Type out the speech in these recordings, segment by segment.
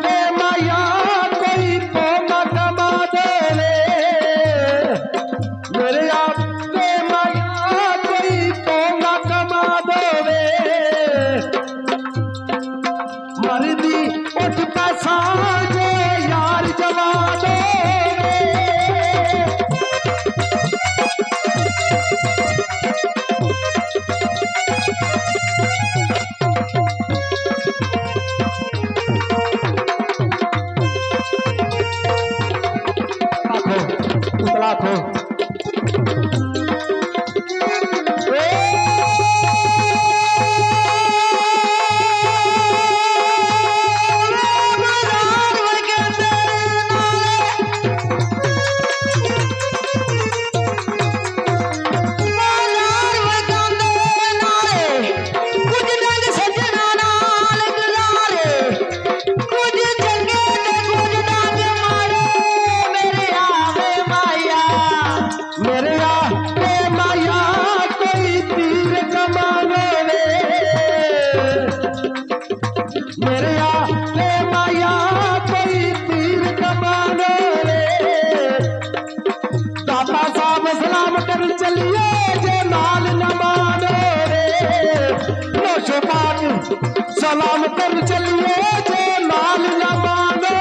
ते माया कोई पोमा कमा देवे मेरे ते माया कोई पोमा कमा देवे मरदी उठ पैसा जे यार जवा देवे लाखों सलाम कर चलिए जो माल न मांगे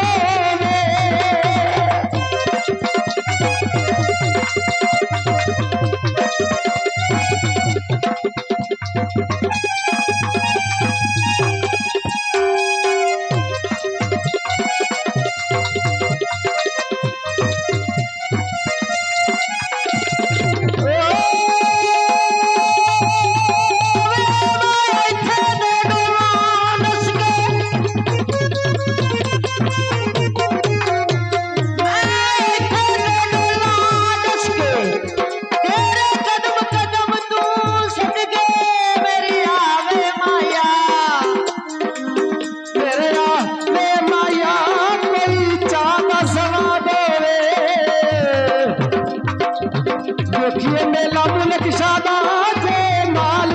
देखिए मेला मुल्क शादा जे माल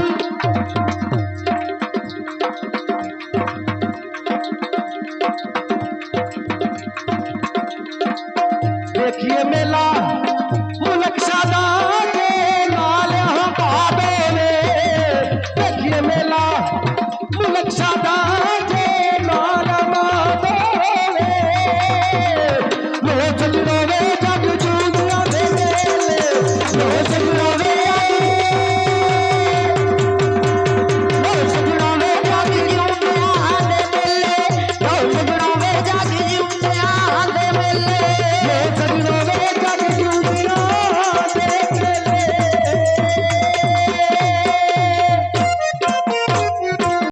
देखिए मेला मुल्क शादा जे माल हम देवे देखिए मेला मुल्क शादा जे